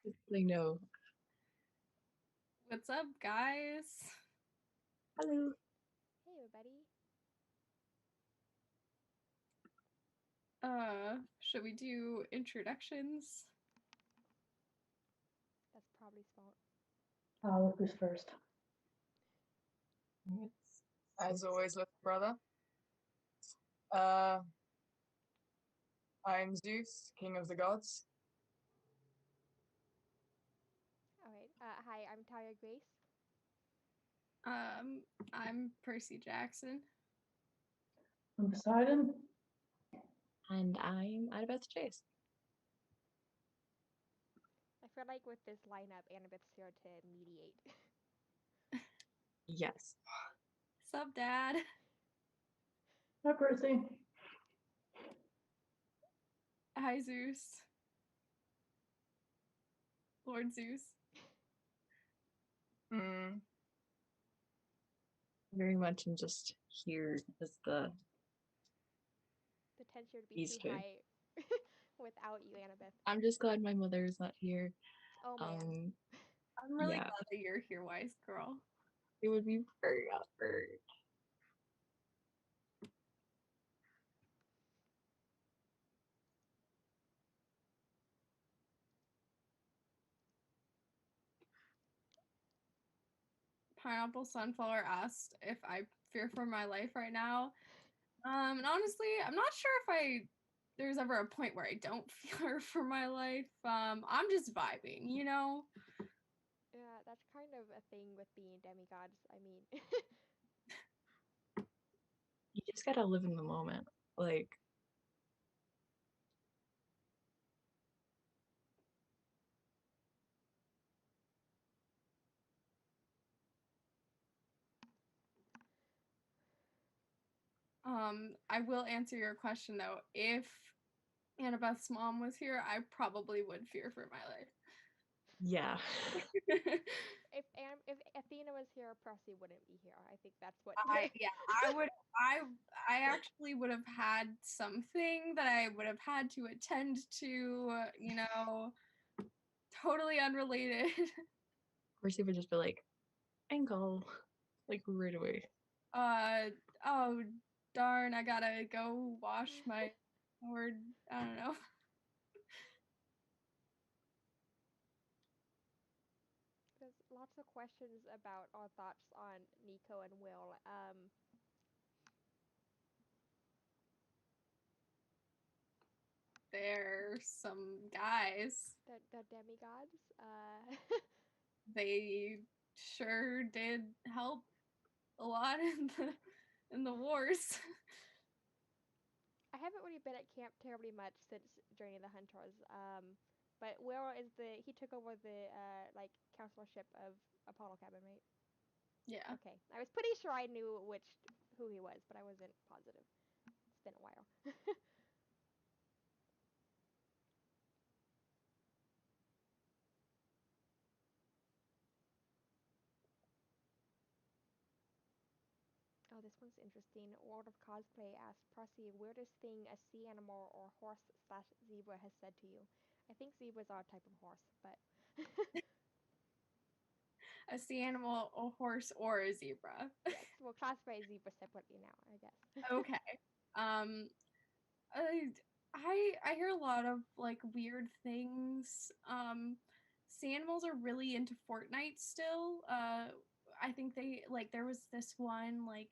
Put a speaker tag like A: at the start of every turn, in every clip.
A: Like, no.
B: What's up, guys?
A: Hello.
C: Hey, everybody.
B: Should we do introductions?
C: That's probably smart.
D: Look who's first.
E: As always, little brother. I'm Zeus, king of the gods.
C: All right. Hi, I'm Tyra Grace.
B: I'm Percy Jackson.
D: I'm Poseidon.
A: And I'm Annabeth Chase.
C: I feel like with this lineup, Annabeth's here to mediate.
A: Yes.
B: Sup, Dad?
D: Hi, Percy.
B: Hi, Zeus. Lord Zeus.
E: Mm,
A: Very much I'm just here as the
C: The tension would be
A: These
C: too
A: two.
C: high without you, Annabeth.
A: I'm just glad my mother is not here.
C: Oh man.
B: I'm really
A: Yeah.
B: glad that you're here, wise girl.
A: It would be very awkward.
B: Pineapple Sunflower asked if I fear for my life right now. And honestly, I'm not sure if there's ever a point where I don't fear for my life. I'm just vibing, you know?
C: Yeah, that's kind of a thing with being demigods. I mean,
A: You just gotta live in the moment. Like,
B: I will answer your question though. If Annabeth's mom was here, I probably would fear for my life.
A: yeah.
C: if Athena was here, Percy wouldn't be here. I think that's what.
B: I actually would have had something that I would have had to attend to, totally unrelated.
A: Percy would just be like, ankle. Like right away.
B: Oh darn, I gotta go wash my sword. I don't know.
C: There's lots of questions about our thoughts on Nico and Will.
B: They're some guys.
C: The demigods.
B: They sure did help a lot in the wars.
C: I haven't really been at camp terribly much since joining the Hunters. But Will is he took over the like counselorship of Apollo Cabin, right?
B: Yeah.
C: Okay, I was pretty sure I knew who he was, but I wasn't positive. It's been a while. Oh, this one's interesting. World of Cosplay asked Percy, weirdest thing a sea animal or horse slash zebra has said to you. I think zebras are a type of horse, but
B: A sea animal, a horse, or a zebra.
C: yes, we'll classify zebra separately now, I guess.
B: Okay. Um, I hear a lot of like weird things. Sea animals are really into Fortnite still. I think they like there was this one like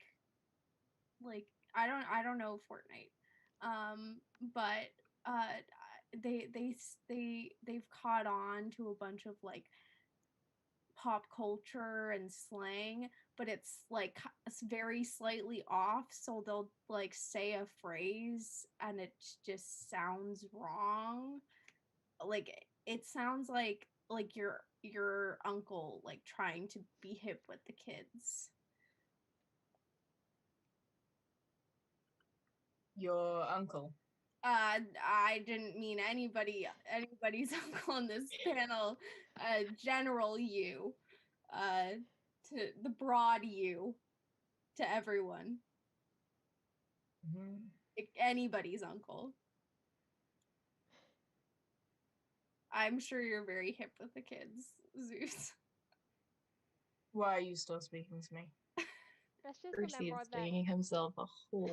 B: I don't know Fortnite. But they've caught on to a bunch of like pop culture and slang, but it's like it's very slightly off, so they'll like say a phrase and it just sounds wrong. Like it sounds like your uncle like trying to be hip with the kids.
E: your uncle.
B: I didn't mean anybody's uncle on this panel. General you, to the broad you, to everyone.
E: Mm-hmm.
B: Anybody's uncle. I'm sure you're very hip with the kids, Zeus.
E: Why are you still speaking to me?
C: Let's just
A: Percy
C: remember
A: is
C: that
A: digging himself a hole.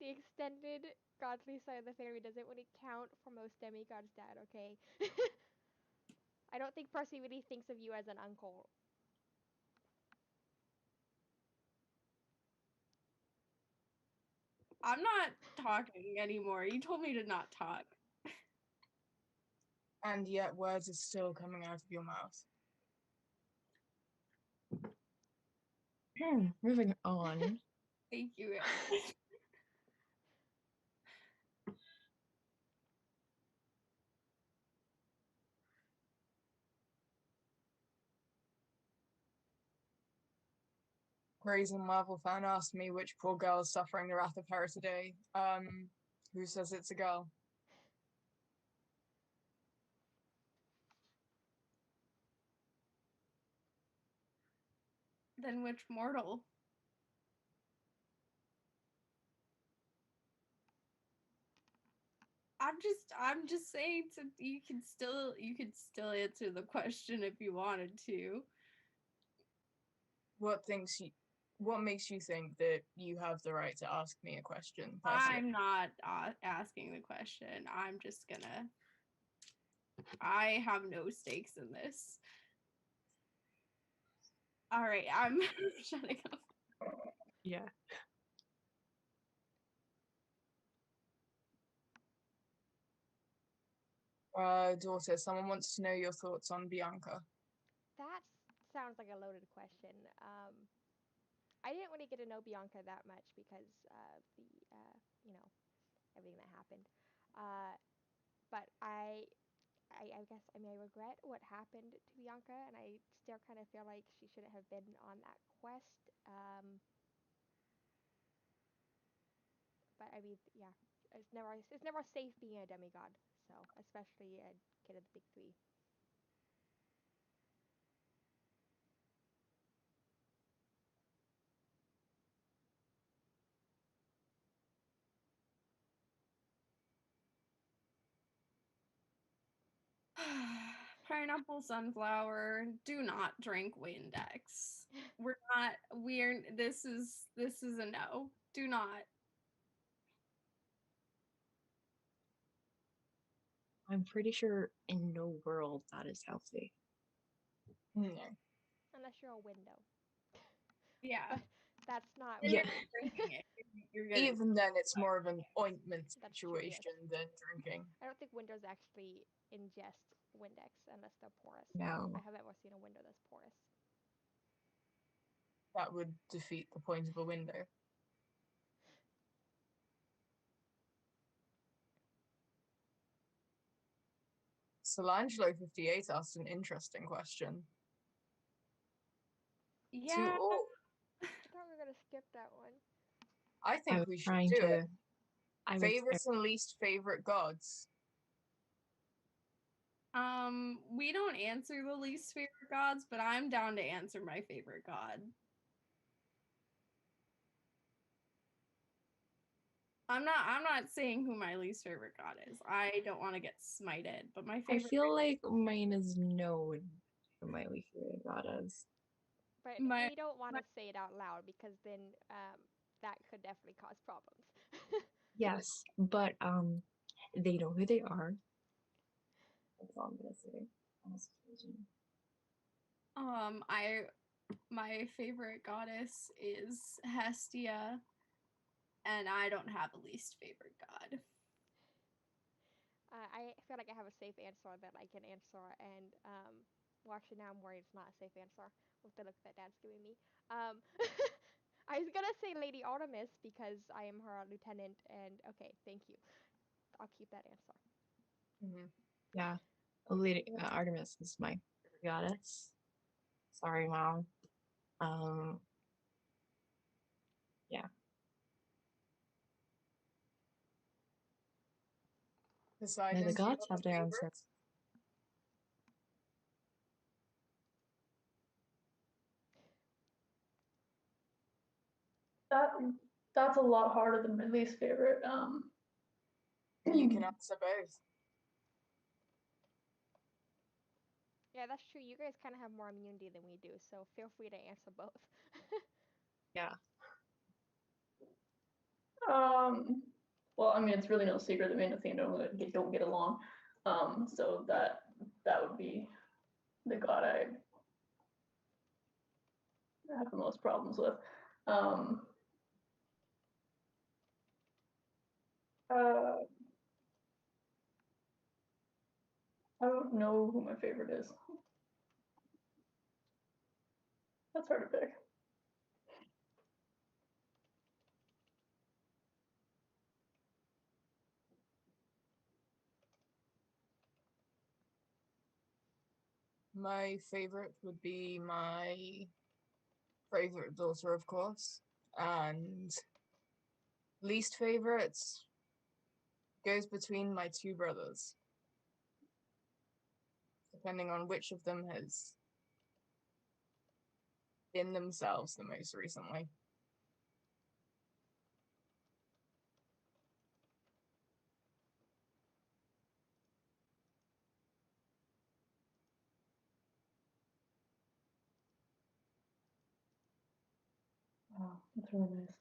C: the extended godly side of the family doesn't really count for most demigods' dad, okay? I don't think Percy really thinks of you as an uncle.
B: I'm not talking anymore. You told me to not talk.
E: And yet words are still coming out of your mouth.
A: Moving on.
B: Thank you.
E: Crazy Marvel fan asked me which poor girl is suffering the wrath of Hera today. Who says it's a girl?
B: Then which mortal? I'm just saying you could still answer the question if you wanted to.
E: What makes you think that you have the right to ask me a question, Percy?
B: I'm not asking the question. I'm just gonna. I have no stakes in this. All right, I'm shutting up.
A: Yeah.
E: Daughter, someone wants to know your thoughts on Bianca.
C: That sounds like a loaded question. I didn't really get to know Bianca that much because the you know, everything that happened. But I guess I regret what happened to Bianca, and I still kind of feel like she shouldn't have been on that quest. But I mean, yeah, it's never safe being a demigod. So especially a kid of the big three.
B: Pineapple sunflower, do not drink Windex. This is a no. Do not.
A: I'm pretty sure in no world that is healthy.
E: No.
C: Unless you're a window.
B: Yeah.
C: But that's not
B: You're
A: Yeah.
C: really.
B: drinking it. You're gonna
E: Even then, it's more of an ointment
C: That's true, yes.
E: situation than drinking.
C: I don't think windows actually ingest Windex unless they're porous.
A: No.
C: I haven't ever seen a window that's porous.
E: That would defeat the point of a window. Solangelo58 asked an interesting question.
B: Yeah.
E: To all,
C: I thought we were gonna skip that one.
E: I
A: I
E: think
A: was
E: we should
A: trying
E: do
A: to.
E: it.
A: I was
E: Favorites and least favorite gods.
B: We don't answer the least favorite gods, but I'm down to answer my favorite god. I'm not saying who my least favorite god is. I don't want to get smited, but my
A: I
B: favorite
A: feel like mine is known who my least favorite god is.
C: But
B: My-
C: we don't want to say it out loud because then that could definitely cause problems.
A: Yes, but they know who they are. That's all I'm gonna say on this occasion.
B: my favorite goddess is Hestia, and I don't have a least favorite god.
C: I feel like I have a safe answer that I can answer, and well, actually now I'm worried it's not a safe answer with the look that Dad's giving me. I was gonna say Lady Artemis because I am her lieutenant, and okay, thank you. I'll keep that answer.
E: Mm-hmm.
A: Yeah, Lady Artemis is my favorite goddess. Sorry, Mom. Yeah.
E: Poseidon,
A: May the
E: do you
A: gods have
E: a
A: their answer.
E: favorite?
D: That's a lot harder than my least favorite.
E: You can answer both.
C: Yeah, that's true. You guys kind of have more immunity than we do, so feel free to answer both.
A: Yeah.
D: Well, I mean, it's really no secret that me and Athena don't get along. So that would be the god I have the most problems with. I don't know who my favorite is. That's hard to pick.
E: My favorite would be my favorite daughter, of course, and least favorites goes between my two brothers, depending on which of them has been themselves the most recently.
D: Wow, that's really nice.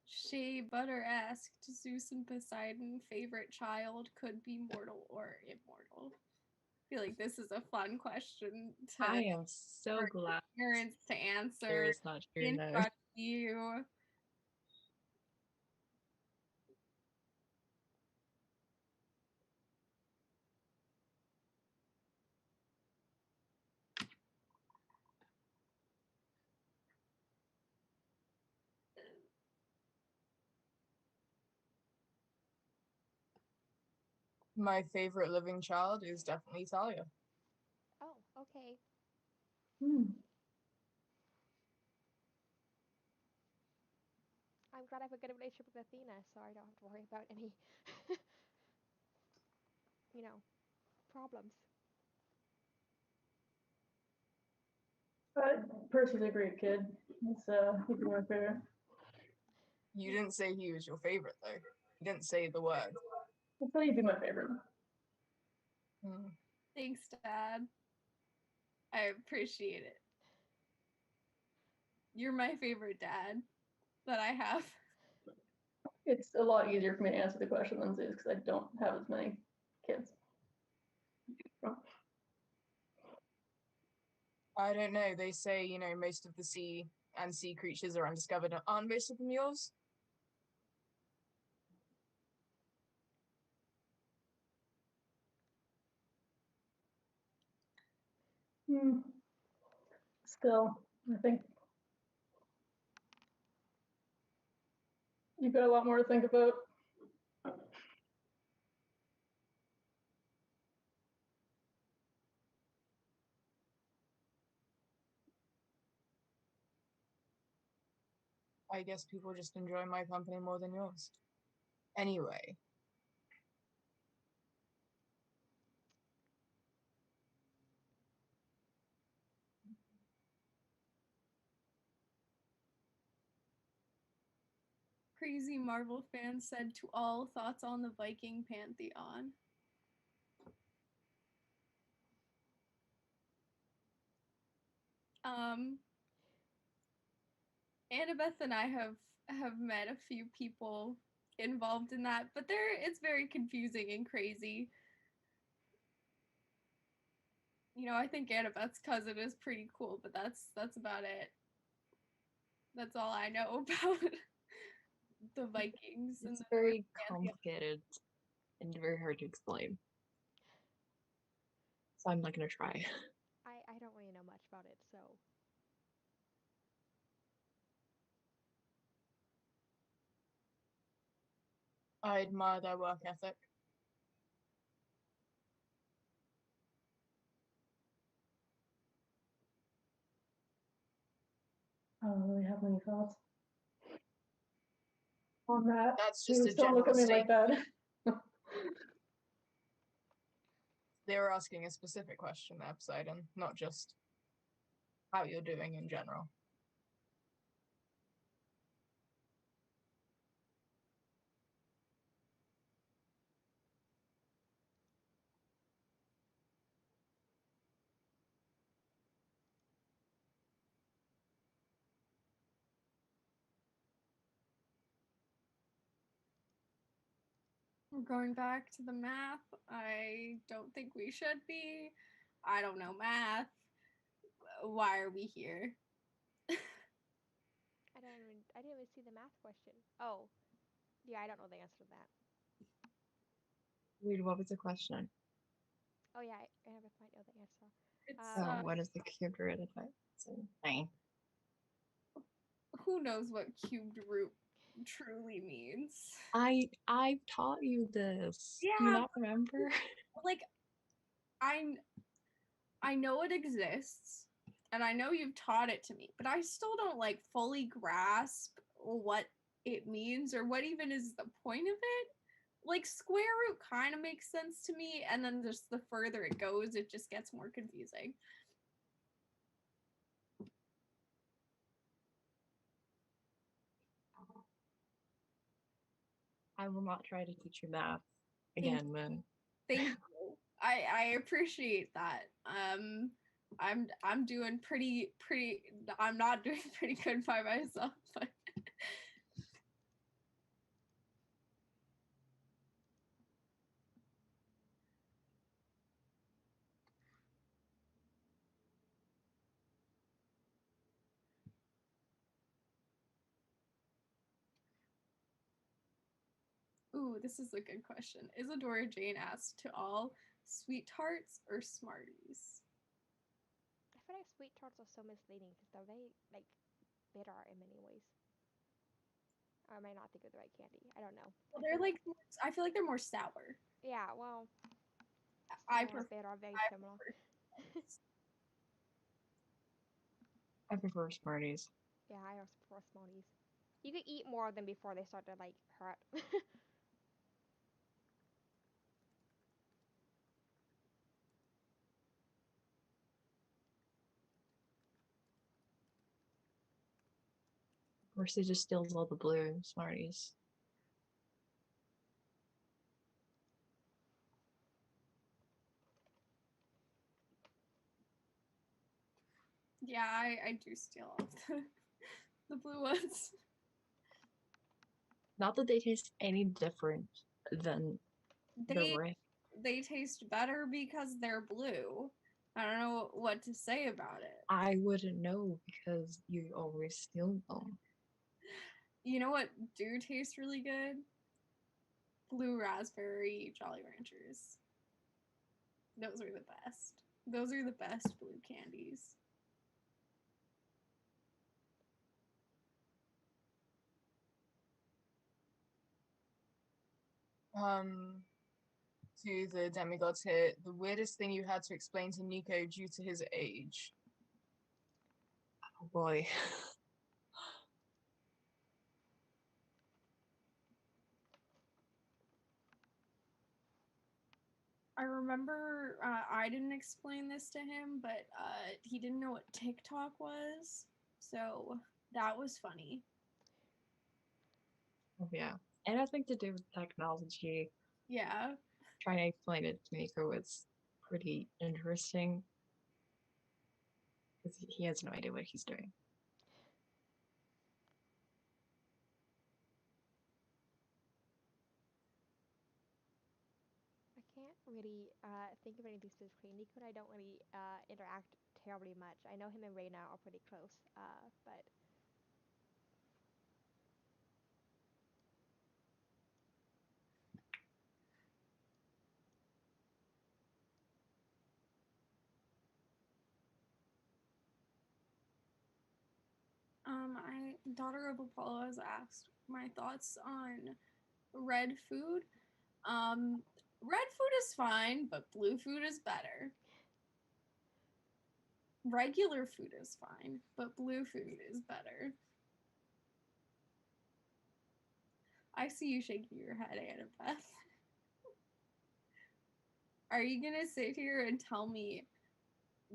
B: Shea Butter asked, Zeus and Poseidon favorite child could be mortal or immortal. I feel like this is a fun question to
A: I am so
B: for
A: glad
B: parents to answer.
A: there is not true
B: In
A: no.
B: front of you.
E: My favorite living child is definitely Talia.
C: Oh, okay. I'm glad I have a good relationship with Athena, so I don't have to worry about any, problems.
D: Percy's a great kid. He'd be my favorite.
E: You didn't say he was your favorite, though. You didn't say the word.
D: I thought he'd be my favorite.
B: Thanks, Dad. I appreciate it. You're my favorite dad that I have.
D: It's a lot easier for me to answer the question than Zeus because I don't have as many kids.
E: I don't know. They say, most of the sea and sea creatures are undiscovered. Aren't most of them yours?
D: Still, I think you've got a lot more to think about.
E: I guess people just enjoy my company more than yours. Anyway.
B: Crazy Marvel fan said to all thoughts on the Viking pantheon. Annabeth and I have met a few people involved in that, but it's very confusing and crazy. I think Annabeth's cousin is pretty cool, but that's about it. That's all I know about the Vikings.
A: It's very complicated and very hard to explain. So I'm not gonna try.
C: I don't really know much about it, so.
E: I admire their work ethic.
D: I don't really have many thoughts on that.
E: That's just a
D: Don't look at me
E: general
D: like that.
E: They were asking a specific question there, Poseidon, not just how you're doing in general.
B: We're going back to the math. I don't think we should be. I don't know math. Why are we here?
C: I didn't even see the math question. Oh, yeah, I don't know the answer to that.
A: Wait, what was the question?
C: Oh yeah, I never quite know the answer.
B: It's
A: What is the cubed root of 9?
B: who knows what cubed root truly means?
A: I've taught you this. Do you
B: Yeah,
A: not remember?
B: like I know it exists and I know you've taught it to me, but I still don't like fully grasp what it means or what even is the point of it. Like square root kind of makes sense to me, and then just the further it goes, it just gets more confusing.
A: I will not try to teach you math again, then.
B: Thank you. I appreciate that. I'm doing pretty I'm not doing pretty good by myself, but ooh, this is a good question. Isadora Jane asked to all sweethearts or smarties?
C: I feel like sweet tarts are so misleading because they're very like bitter in many ways. Or am I not thinking of the right candy? I don't know.
B: Well,
C: I
B: they're
C: feel
B: like I feel like they're more sour.
C: yeah, well,
B: I
C: sour and
B: prefer
C: bitter are very
B: I
C: similar.
A: I prefer Smarties.
C: Yeah, I also prefer Smarties. You could eat more of them before they start to like hurt.
A: Of course, it just steals all the blue Smarties.
B: Yeah, I do steal all of the blue ones.
A: Not that they taste any different than the
B: They
A: red.
B: they taste better because they're blue. I don't know what to say about it.
A: I wouldn't know because you always steal them.
B: You know what do taste really good? Blue raspberry Jolly Ranchers. Those are the best. Those are the best blue candies.
E: To the demigods here, the weirdest thing you had to explain to Nico due to his age.
A: Oh boy.
B: I remember I didn't explain this to him, but he didn't know what TikTok was. So that was funny.
A: Oh, yeah. It has something to do with technology.
B: Yeah.
A: Trying to explain it to Nico was pretty interesting. Because he has no idea what he's doing.
C: I can't really think of anything specifically. Nico and I don't really interact terribly much. I know him and Reina are pretty close, but
B: I daughter of Apollo has asked my thoughts on red food. Red food is fine, but blue food is better. Regular food is fine, but blue food is better. I see you shaking your head, Annabeth. Are you gonna sit here and tell me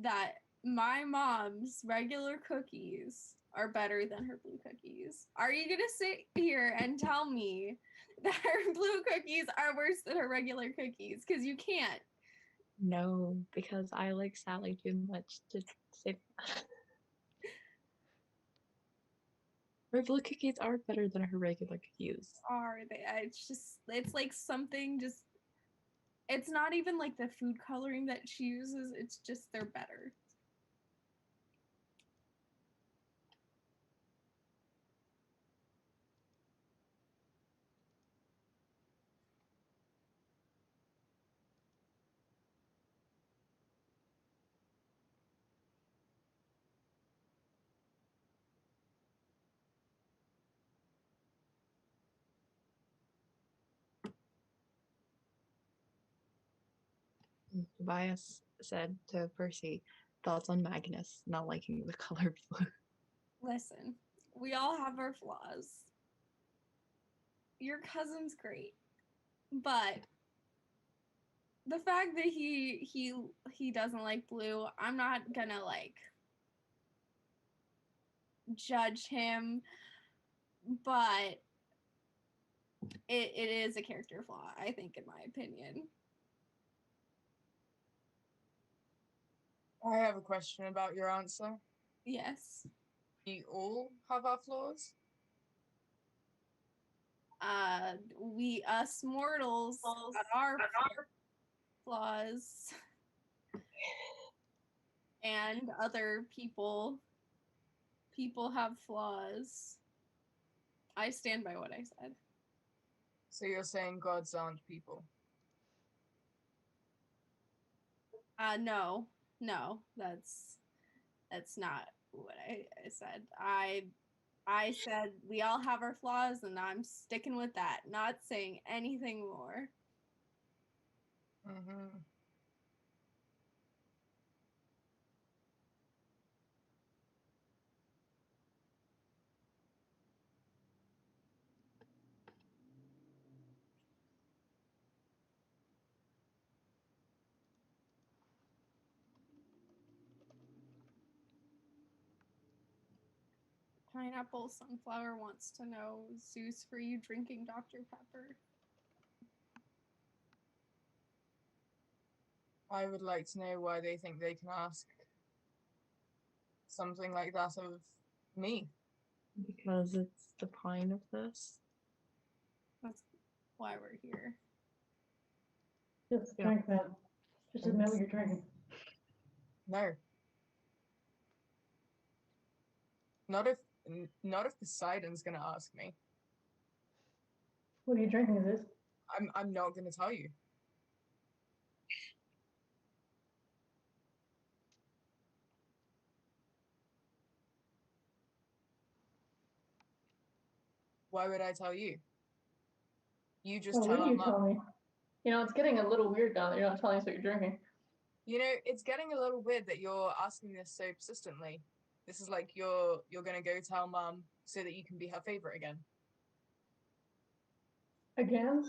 B: that my mom's regular cookies are better than her blue cookies? Are you gonna sit here and tell me that her blue cookies are worse than her regular cookies? Because you can't.
A: No, because I like Sally too much to say that. Her blue cookies are better than her regular cookies.
B: Are they? It's like something just. It's not even like the food coloring that she uses. It's just they're better.
A: Tobias said to Percy, thoughts on Magnus not liking the color blue.
B: Listen, we all have our flaws. Your cousin's great, but the fact that he doesn't like blue, I'm not gonna like judge him, but it is a character flaw, I think, in my opinion.
E: I have a question about your answer.
B: Yes.
E: We all have our flaws.
B: We us mortals got our flaws, and other people have flaws. I stand by what I said.
E: So you're saying gods aren't people?
B: No, that's not what I said. I said we all have our flaws, and I'm sticking with that. Not saying anything more.
E: Mm-hmm.
B: Pineapple Sunflower wants to know, Zeus, for you drinking Dr. Pepper?
E: I would like to know why they think they can ask something like that of me.
A: Because it's the point of this.
B: That's why we're here.
D: Just
A: Yeah.
D: drink that. Just admit what you're drinking.
E: No. Not if Poseidon's gonna ask me.
D: What are you drinking, is this?
E: I'm not gonna tell you. Why would I tell you? You just
D: Oh,
E: tell
D: will
E: our
D: you
E: mum.
D: tell me? You know, it's getting a little weird now that you're not telling us what you're drinking.
E: You know, it's getting a little weird that you're asking this so persistently. This is like you're gonna go tell mum so that you can be her favorite again.
D: Again?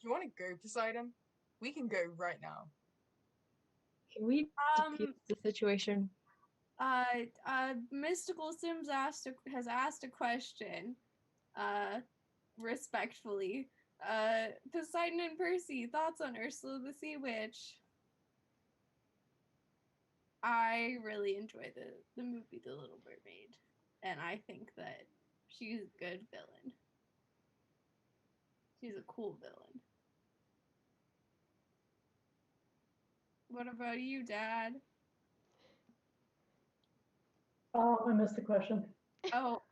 E: Do you want to go, Poseidon? We can go right now.
A: Can we defuse the situation?
B: Mystical Sims has asked a question, respectfully. Poseidon and Percy, thoughts on Ursula the Sea Witch? I really enjoy the movie The Little Mermaid, and I think that she's a good villain. She's a cool villain. What about you, Dad?
D: Oh, I missed the question.
B: Oh,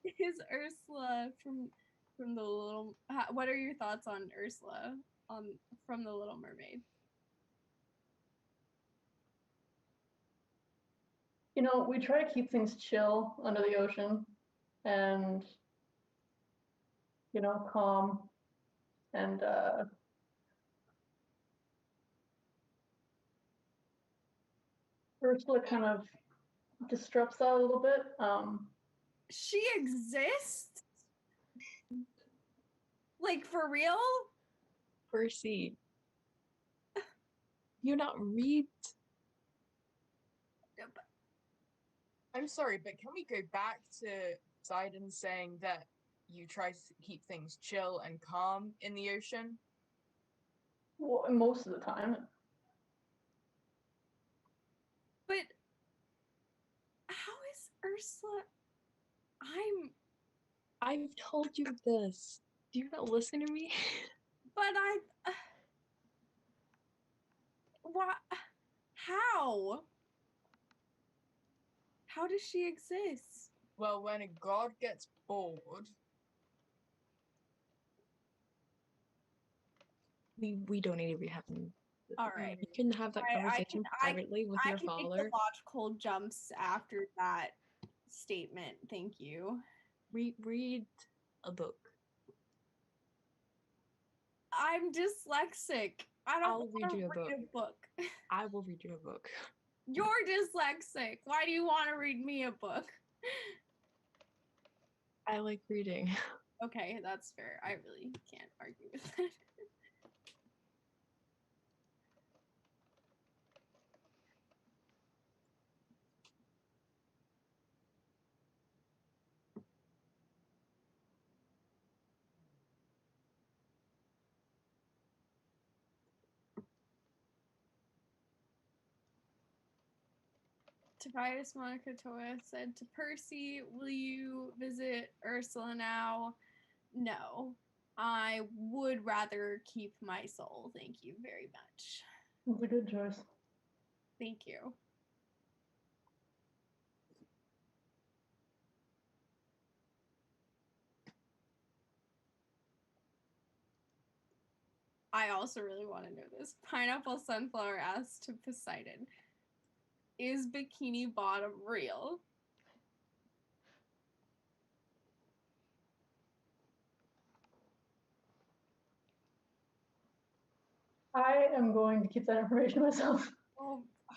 B: is Ursula from the Little? What are your thoughts on Ursula from the Little Mermaid?
D: You know, we try to keep things chill under the ocean and, you know, calm and Ursula kind of disrupts that a little bit.
B: She exists? Like, for real?
A: Percy, you not read?
E: I'm sorry, but can we go back to Poseidon saying that you try to keep things chill and calm in the ocean.
D: Well, most of the time.
B: But how is Ursula?
A: I've told you this. Do you not listen to me?
B: But what? How? How does she exist?
E: Well, when a god gets bored,
A: We don't need to be having.
B: All right.
A: You can have that conversation privately with
B: I
A: your
B: can make
A: father.
B: the logical jumps after that statement. Thank you.
A: Read a book.
B: I'm dyslexic. I don't
A: I'll
B: want
A: read
B: to
A: you a
B: read a book.
A: I will read you a book.
B: You're dyslexic. Why do you want to read me a book?
A: I like reading.
B: Okay, that's fair. I really can't argue with that. Tobias Monica Toa said to Percy, will you visit Ursula now? No. I would rather keep my soul. Thank you very much.
D: That's a good choice.
B: Thank you. I also really want to know this. Pineapple Sunflower asks to Poseidon, is Bikini Bottom real?
D: I am going to keep that information myself.
B: Oh my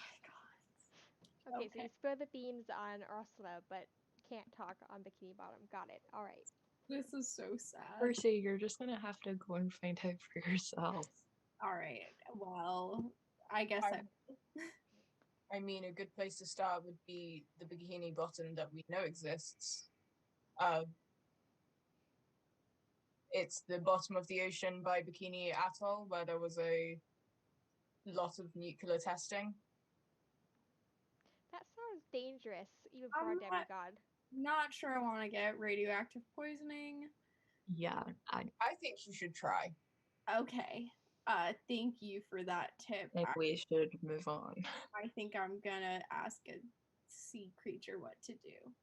B: god.
C: Okay, so you spill the beans on Ursula, but can't talk on Bikini Bottom. Got it. All right.
B: This is so sad.
A: Percy, you're just gonna have to go and find out for yourself.
B: All right. Well, I guess
E: I mean, a good place to start would be the Bikini Bottom that we know exists. It's the bottom of the ocean by Bikini Atoll, where there was a lot of nuclear testing.
C: That sounds dangerous, even
B: I'm
C: for a
B: not-
C: demigod.
B: not sure I want to get radioactive poisoning.
A: Yeah,
E: I think you should try.
B: Okay. Thank you for that tip.
A: think we should move on.
B: I think I'm gonna ask a sea creature what to do.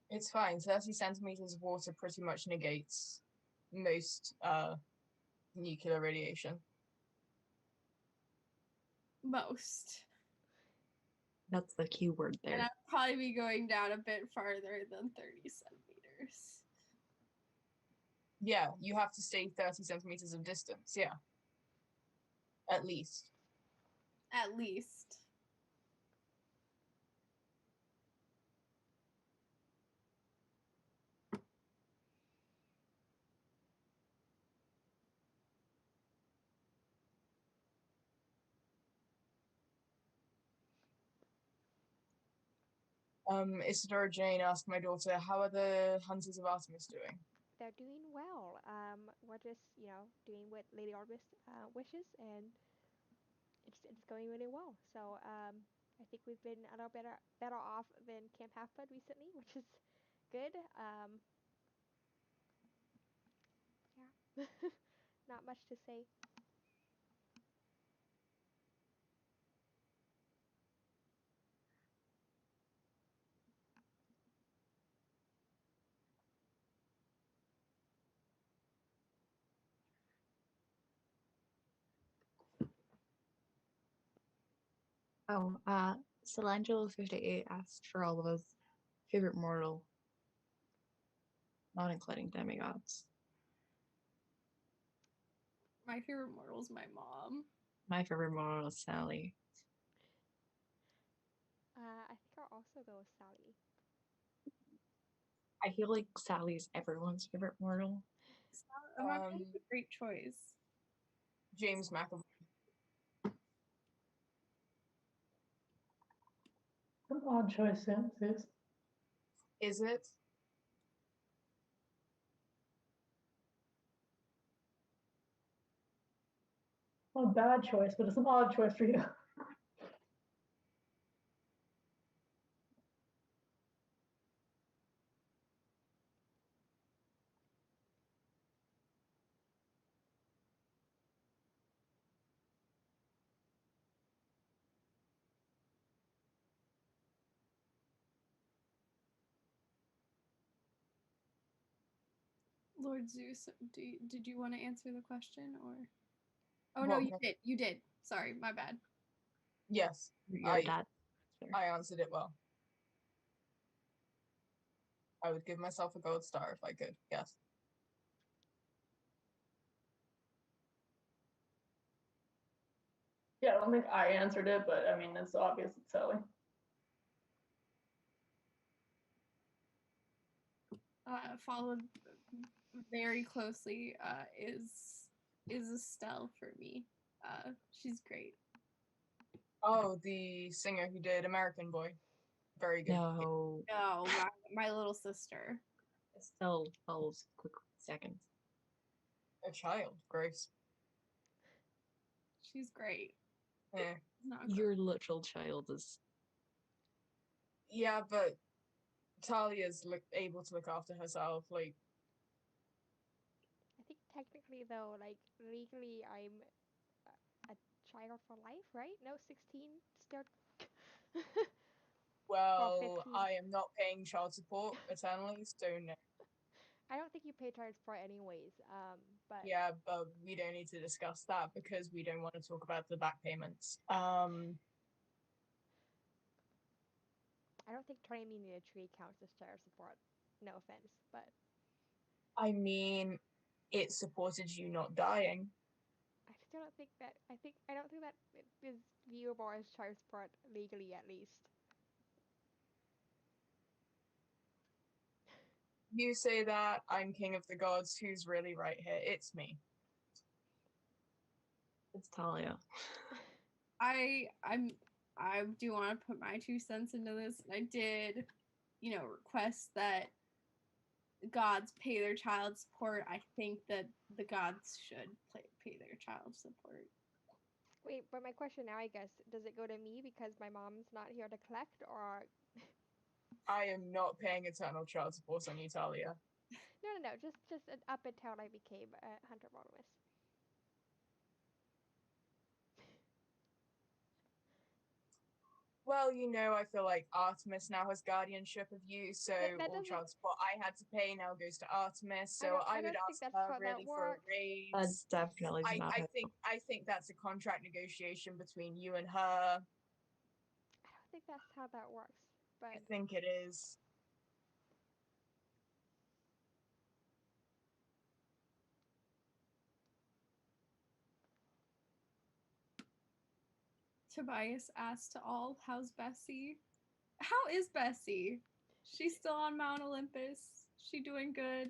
E: It's fine. 30 centimeters of water pretty much negates most nuclear radiation.
B: Most.
A: That's the key word
B: And
A: there.
B: I'll probably be going down a bit farther than 30 centimeters.
E: Yeah, you have to stay 30 centimeters of distance. Yeah. At least.
B: At least.
E: Isadora Jane asked my daughter, how are the Hunters of Artemis doing?
C: They're doing well. We're just, doing what Lady Artemis wishes, and it's going really well. So I think we've been a little better off than Camp Half Blood recently, which is good. Yeah, not much to say.
A: Oh, Solangelo58 asked for all of us favorite mortal, not including demigods.
B: My favorite mortal is my mom.
A: My favorite mortal is Sally.
C: I think I'll also go with Sally.
A: I feel like Sally's everyone's favorite mortal.
B: That's a great choice.
E: James McAvoy.
D: An odd choice, Sis.
E: Is it?
D: Not a bad choice, but it's an odd choice for you.
B: Lord Zeus, did you want to answer the question or? Oh no,
E: What
B: you
E: more?
B: did. You did. Sorry, my bad.
E: Yes,
A: Your dad.
E: I answered it well. I would give myself a gold star if I could. Yes.
D: Yeah, I don't think I answered it, but I mean, it's obvious it's Sally.
B: Followed very closely is Estelle for me. She's great.
E: Oh, the singer who did American Boy. Very good.
A: No.
B: No, my little sister.
A: Estelle follows quick second.
E: A child, Grace.
B: She's great.
E: Yeah.
B: Not
A: Your literal child is.
E: Yeah, but Talia's able to look after herself. Like,
C: I think technically though, like legally, I'm a child for life, right? No, 16 still. Well,
E: well,
C: 15.
E: I am not paying child support eternally, so no.
C: I don't think you pay child support anyways. But
E: Yeah, but we don't need to discuss that because we don't want to talk about the back payments.
C: I don't think turning me into a tree counts as child support. No offense, but
E: I mean, it supported you not dying.
C: I still don't think that. I don't think that it is viewable as child support legally, at least.
E: You say that, I'm king of the gods. Who's really right here? It's me.
A: It's Talia.
B: I do want to put my 2 cents into this. I did, request that gods pay their child support. I think that the gods should pay their child support.
C: Wait, but my question now, I guess, does it go to me because my mom's not here to collect, or
E: I am not paying eternal child support on you, Talia.
C: no, just up until I became a hunter Rodimus.
E: Well, I feel like Artemis now has guardianship of you, so
C: That
E: all
C: doesn't.
E: child support I had to pay now goes to Artemis. So
C: I
E: I would
C: don't think
E: ask
C: that's
E: her
C: how that
E: really for a
C: works.
E: raise.
A: That's definitely not how.
E: I think that's a contract negotiation between you and her.
C: I don't think that's how that works. But
E: I think it is.
B: Tobias asked to all, "How's Bessie?" How is Bessie? She's still on Mount Olympus. She doing good?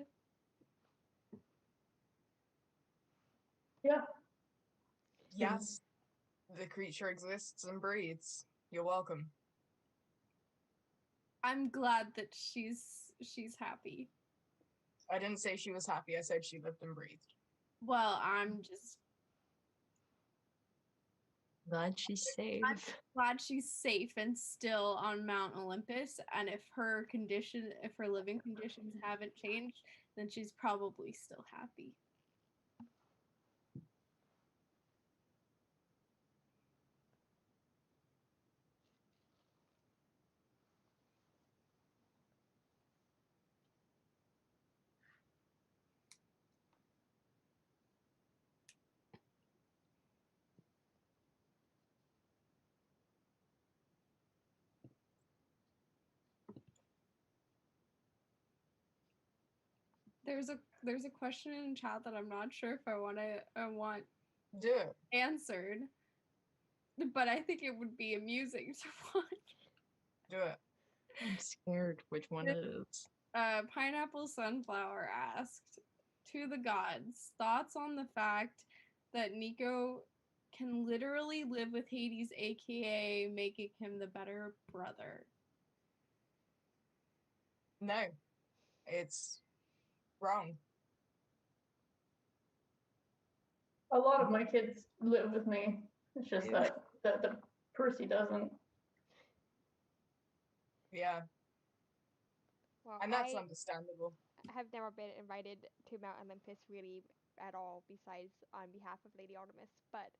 D: Yeah.
E: Yes, the creature exists and breathes. You're welcome.
B: I'm glad that she's happy.
E: I didn't say she was happy. I said she lived and breathed.
B: Well, I'm just
A: Glad she's safe.
B: glad she's safe and still on Mount Olympus. And if her living conditions haven't changed, then she's probably still happy. There's a question in chat that I'm not sure if I want
E: Do it.
B: answered, but I think it would be amusing to watch.
E: Do it.
A: I'm scared which one it is.
B: Pineapple Sunflower asked, "To the gods, thoughts on the fact that Nico can literally live with Hades, aka making him the better brother?"
E: No, it's wrong.
D: A lot of my kids live with me. It's just
E: Yeah.
D: that the Percy doesn't.
E: Yeah,
C: Well,
E: and that's
C: I
E: understandable.
C: have never been invited to Mount Olympus really at all, besides on behalf of Lady Artemis. But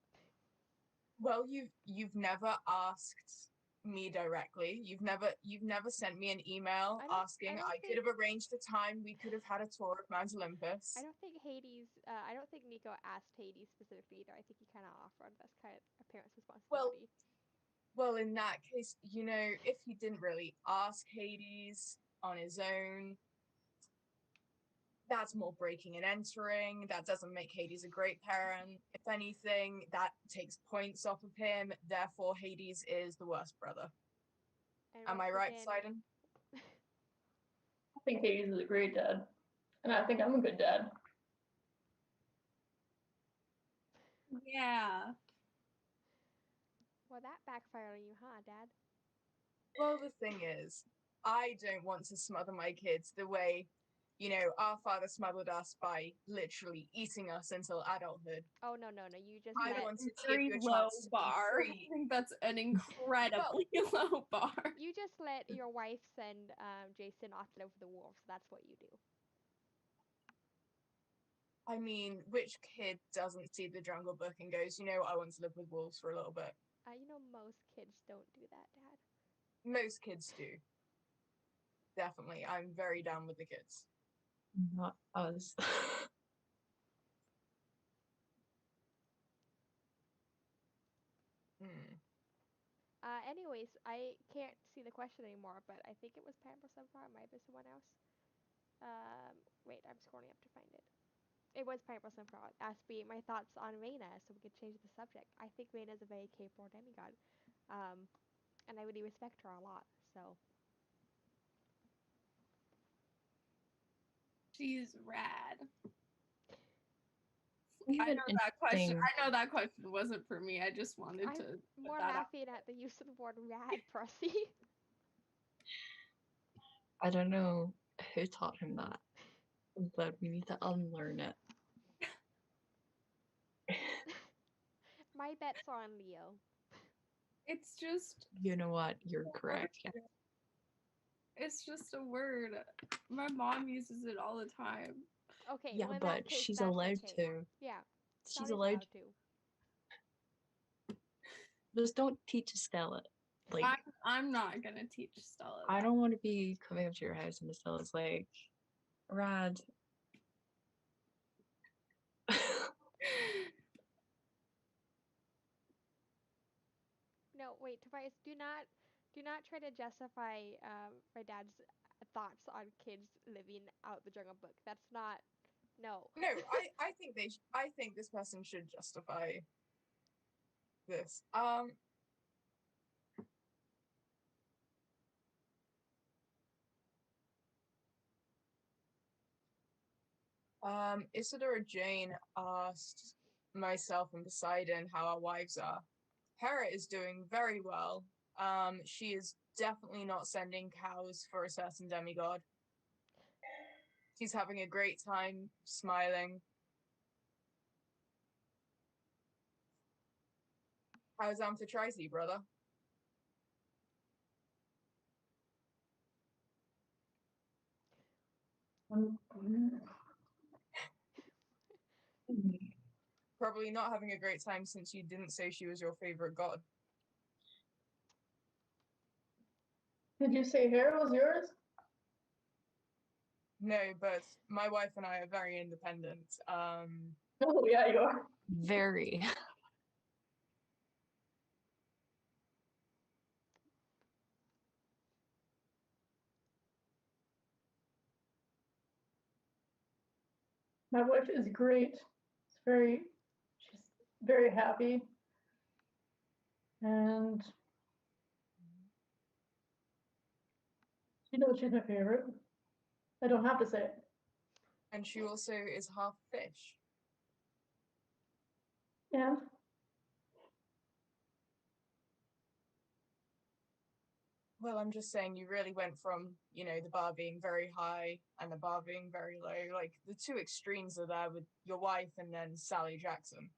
E: Well, you've never asked me directly. You've never sent me an email asking. I could have arranged a time. We could have had a tour of Mount Olympus.
C: I don't think Hades. I don't think Nico asked Hades specifically either. I think he kind of offered. That's kind of a parent's responsibility.
E: Well, in that case, if he didn't really ask Hades on his own, that's more breaking and entering. That doesn't make Hades a great parent. If anything, that takes points off of him. Therefore, Hades is the worst brother.
C: And
E: Am I
C: once
E: right,
C: again-
E: Poseidon?
D: I think Hades is a great dad, and I think I'm a good dad.
B: Yeah.
C: Well, that backfired on you, huh, Dad?
E: Well, the thing is, I don't want to smother my kids the way, our father smothered us by literally eating us until adulthood.
C: Oh no. You just
E: I
C: let
E: wanted to give
B: Very
E: you a
B: low
E: chance to be
B: bar. I
E: free.
B: think that's an incredibly low bar.
C: you just let your wife send Jason off to live with the wolves. That's what you do.
E: I mean, which kid doesn't see the Jungle Book and goes, I want to live with wolves for a little bit?
C: Most kids don't do that, Dad.
E: Most kids do. Definitely. I'm very down with the kids.
A: Not us.
E: Hmm.
C: Anyways, I can't see the question anymore, but I think it was Pamper Sunflower. It might be someone else. Wait, I'm scrolling up to find it. It was Pamper Sunflower. Asked me my thoughts on Reina, so we could change the subject. I think Reina's a very capable demigod, and I really respect her a lot. So
B: She's rad.
A: Even
B: I know that question wasn't for me. I just wanted
C: I'm
B: to put
C: more
B: that out.
C: laughing at the use of the word rad, Percy.
A: I don't know who taught him that, but we need to unlearn it.
C: My bet's on Leo.
B: It's just
A: You know what? You're correct. Yeah.
B: it's just a word. My mom uses it all the time.
C: Okay,
A: Yeah,
C: well, in
A: but
C: that case,
A: she's
C: that's
A: allowed
C: okay.
A: to.
C: Yeah,
A: She's
C: Sally's
A: allowed.
C: to.
A: Just don't teach Estella. Like,
B: I'm not gonna teach Stella.
A: I
B: that.
A: don't want to be coming up to your house and Estella's like, Rad.
C: No, wait, Tobias, do not try to justify my dad's thoughts on kids living out the Jungle Book. That's not. No.
E: No, I think I think this person should justify this. Isidora Jane asked myself and Poseidon how our wives are. Hera is doing very well. She is definitely not sending cows for a certain demigod. She's having a great time, smiling. How's Amphitrite, brother? Probably not having a great time since you didn't say she was your favorite god.
D: Did you say Hera was yours?
E: No, but my wife and I are very independent.
D: Oh yeah, you are.
A: Very.
D: My wife is great. She's very happy. And she knows she's my favorite. I don't have to say it.
E: And she also is half fish.
D: And
E: Well, I'm just saying you really went from, the bar being very high and the bar being very low. Like the two extremes are there with your wife and then Sally Jackson.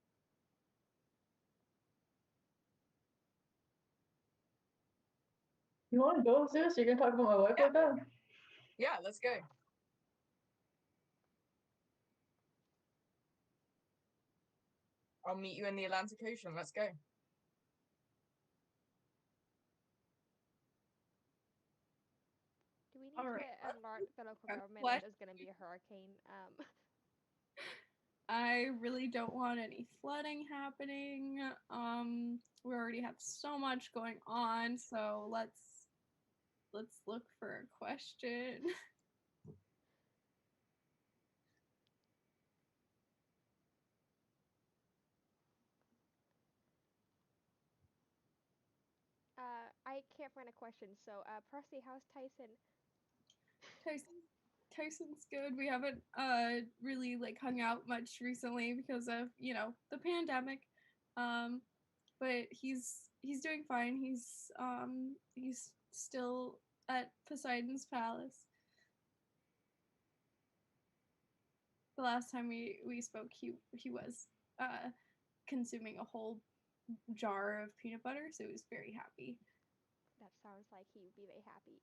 D: You want to go, Zeus? You're gonna talk about my wife like that?
E: Yeah, let's go. I'll meet you in the Atlantic Ocean. Let's go.
C: Do we need
B: Alright,
C: to alert the local government
B: what?
C: that there's going to be a hurricane?
B: I really don't want any flooding happening. We already have so much going on, so let's look for a question.
C: I can't find a question. So, Percy, how's Tyson?
B: Tyson's good. We haven't really like hung out much recently because of, the pandemic. But he's doing fine. He's still at Poseidon's palace. The last time we spoke, he was consuming a whole jar of peanut butter, so he was very happy.
C: That sounds like he would be very happy.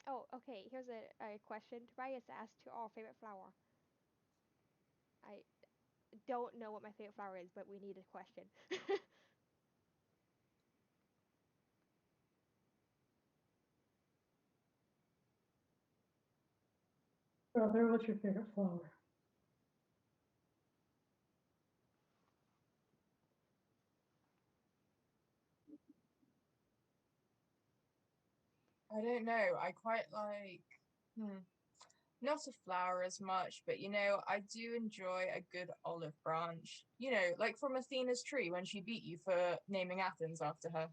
C: Oh, okay. Here's a question. Tobias asked to our favorite flower. I don't know what my favorite flower is, but we need a question.
D: Brother, what's your favorite flower?
E: I don't know. I quite like, not a flower as much, but I do enjoy a good olive branch. Like from Athena's tree when she beat you for naming Athens after her.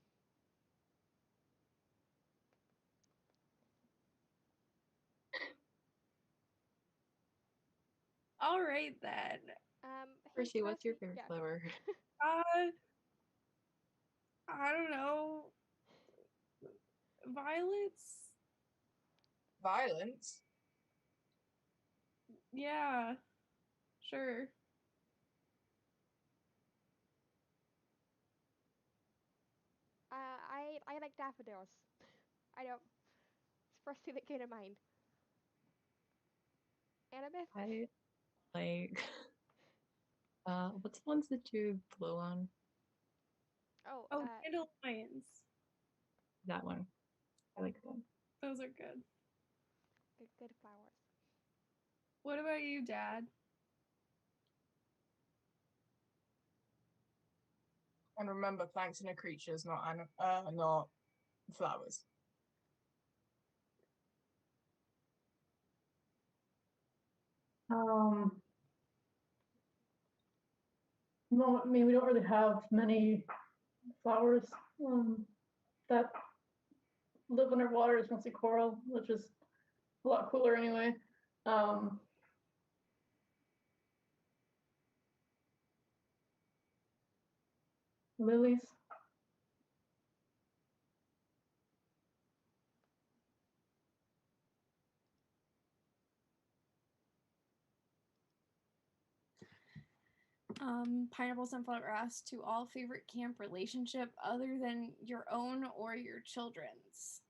B: All right then.
C: Hey,
A: Percy, what's your
C: Percy.
A: favorite
C: Yeah.
A: flower?
B: I don't know. Violets?
E: Violence?
B: Yeah. Sure.
C: I like daffodils. I don't. It's the first thing that came to mind. Annabeth?
A: I like what's the ones that you blow on?
C: Oh,
B: Oh, dandelions.
A: That one. I like that.
B: Those are good.
C: good flowers.
B: What about you, Dad?
E: And remember, plants are creatures, not flowers.
D: No, I mean, we don't really have many flowers that live underwater. It's mostly coral, which is a lot cooler anyway. Lilies.
B: Pineapple Sunflower asks to all favorite camp relationship other than your own or your children's.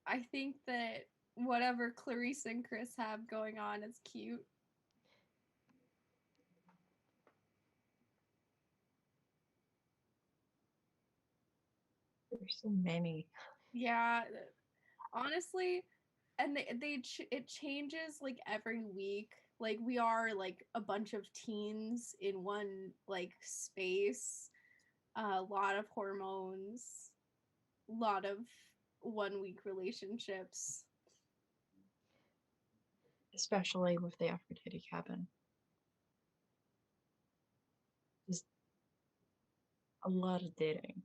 B: I think that whatever Clarice and Chris have going on is cute.
A: There's so many.
B: Yeah, honestly, and it changes like every week. Like we are like a bunch of teens in one like space, a lot of hormones, a lot of 1 week relationships.
A: Especially with the Aphrodite cabin. Just a lot of dating.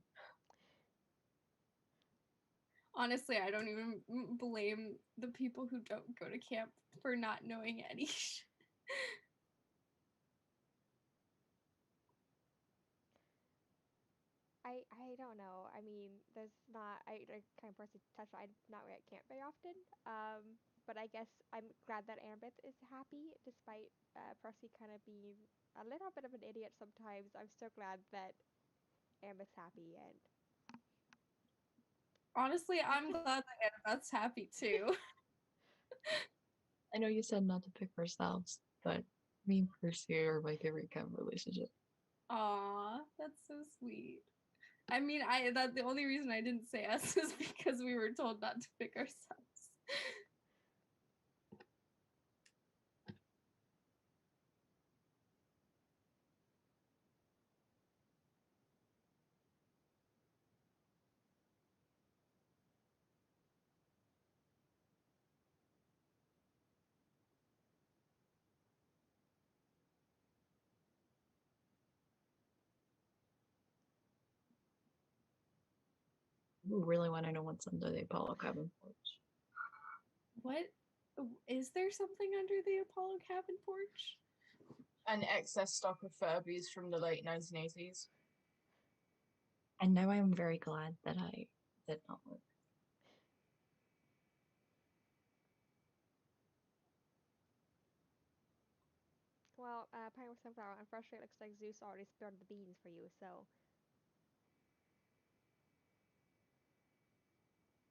B: Honestly, I don't even blame the people who don't go to camp for not knowing any.
C: I don't know. I mean, there's not I kind of person touch. I'm not really at camp very often. But I guess I'm glad that Annabeth is happy, despite Percy kind of being a little bit of an idiot sometimes. I'm still glad that Annabeth's happy, and
B: Honestly, I'm glad that Annabeth's happy too.
A: I know you said not to pick ourselves, but me and Percy are my favorite kind of relationship.
B: Aw, that's so sweet. I mean, that the only reason I didn't say us is because we were told not to pick ourselves.
A: You really want to know what's under the Apollo cabin porch?
B: What is there something under the Apollo cabin porch?
E: An excess stock of Furbies from the late 1980s.
A: And now I am very glad that I did not look.
C: well, Pineapple Sunflower. Unfortunately, it looks like Zeus already spilled the beans for you. So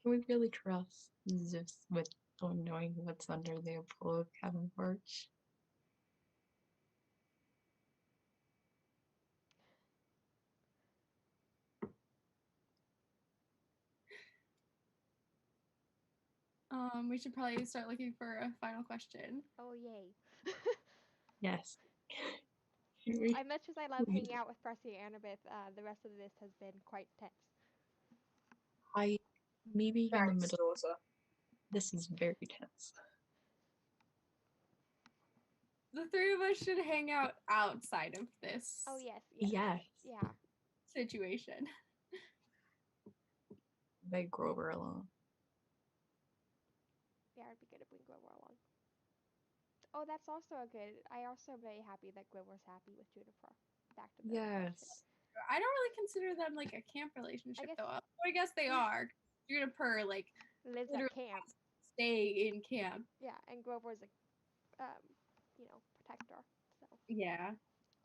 A: Can we really trust Zeus with knowing what's under the Apollo cabin porch?
B: We should probably start looking for a final question.
C: oh yay.
A: Yes.
C: As much as I love hanging out with Percy and Annabeth, the rest of this has been quite tense.
A: Me being in the
E: Thanks,
A: middle,
E: daughter.
A: this is very tense.
B: The three of us should hang out outside of this
C: Oh yes,
A: Yes.
C: yeah.
B: situation.
A: Beg Grover along.
C: Yeah, it'd be good to bring Grover along. Oh, that's also a good. I also am very happy that Grover's happy with Juniper. Back to the question.
A: Yes.
B: I don't really consider them like a camp relationship,
C: guess-
B: though. I guess they are. Juniper, like,
C: Lives
B: literally
C: at camp.
B: stay in camp.
C: Yeah, and Grover's a, protector. So,
B: Yeah.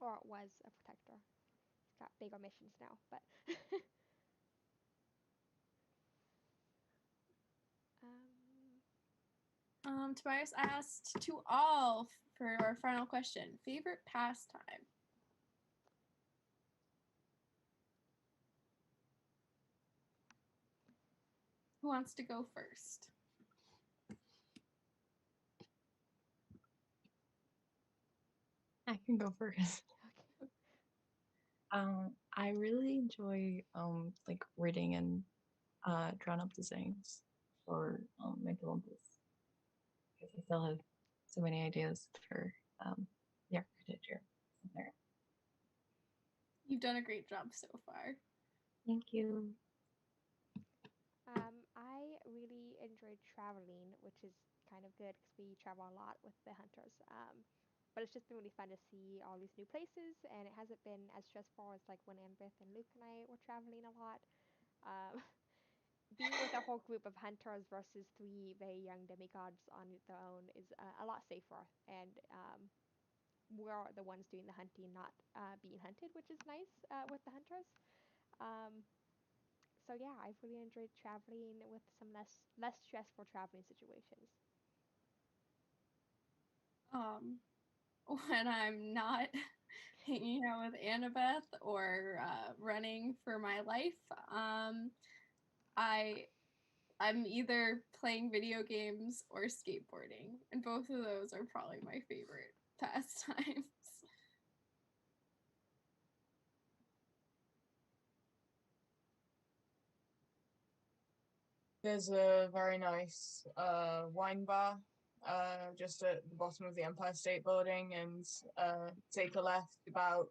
C: or was a protector. He's got bigger missions now, but.
B: Tobias asked to all for our final question. Favorite pastime? Who wants to go first?
A: I can go first.
C: Okay.
A: I really enjoy like reading and drawn up designs for my Columbus because I still have so many ideas for the architecture there.
B: You've done a great job so far.
A: Thank you.
C: I really enjoyed traveling, which is kind of good because we travel a lot with the hunters. But it's just been really fun to see all these new places, and it hasn't been as stressful as like when Annabeth and Luke and I were traveling a lot. Um, being with a whole group of hunters versus three very young demigods on their own is a lot safer, and we're the ones doing the hunting, not being hunted, which is nice with the hunters. Um, so yeah, I've really enjoyed traveling with some less stressful traveling situations.
B: When I'm not hanging out with Annabeth or running for my life, I'm either playing video games or skateboarding, and both of those are probably my favorite pastimes.
E: There's a very nice wine bar just at the bottom of the Empire State Building, and take a left about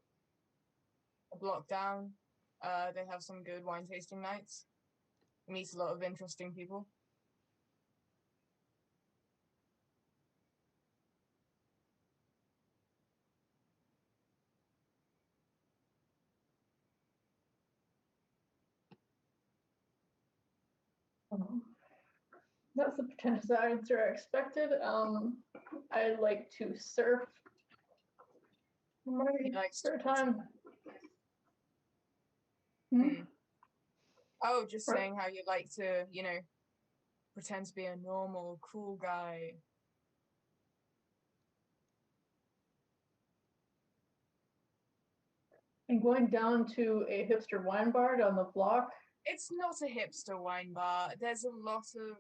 E: a block down. They have some good wine tasting nights. meet a lot of interesting people.
D: That's the potential answer I expected. I like to surf. In my
E: He likes to
D: spare time.
E: Hmm. Oh, just
D: Right.
E: saying how you like to, pretend to be a normal, cool guy.
D: And going down to a hipster wine bar down the block.
E: It's not a hipster wine bar. There's a lot of,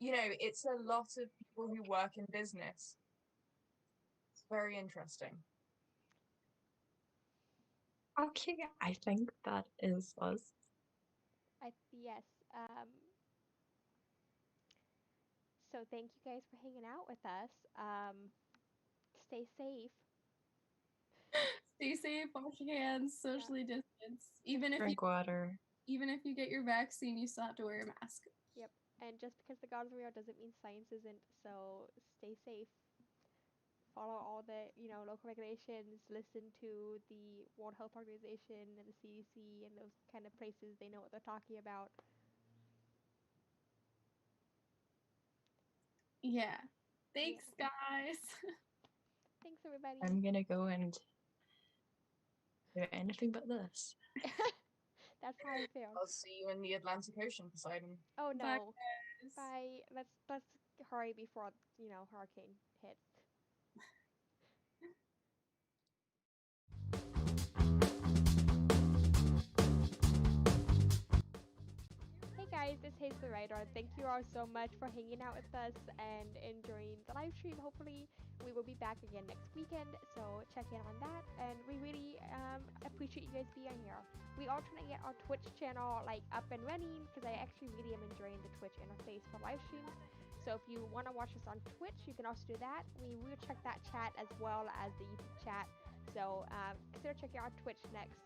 E: it's a lot of people who work in business. It's very interesting.
A: Okay, I think that is us.
C: Yes. So thank you guys for hanging out with us. Stay safe.
B: Stay safe, wash your hands, socially distance. Even if
A: Drink water.
B: you get your vaccine, you still have to wear a mask.
C: Yep. And just because the gods are real doesn't mean science isn't. So stay safe. Follow all the local regulations. Listen to the World Health Organization and the CDC and those kind of places. They know what they're talking about.
B: Yeah. Thanks, guys.
C: Thanks, everybody.
A: I'm gonna go and do anything but this.
C: That's how I feel.
E: I'll see you in the Atlantic Ocean, Poseidon.
C: Oh
B: Bye,
C: no.
B: guys.
C: Bye. Let's hurry before hurricane hits. Hey guys, it's Hayes the Writer. Thank you all so much for hanging out with us and enjoying the live stream. Hopefully, we will be back again next weekend, so check in on that. And we really appreciate you guys being here. We are trying to get our Twitch channel up and running because I actually really am enjoying the Twitch interface for live streams. So if you want to watch us on Twitch, you can also do that. We will check that chat as well as the YouTube chat. So consider checking out Twitch next.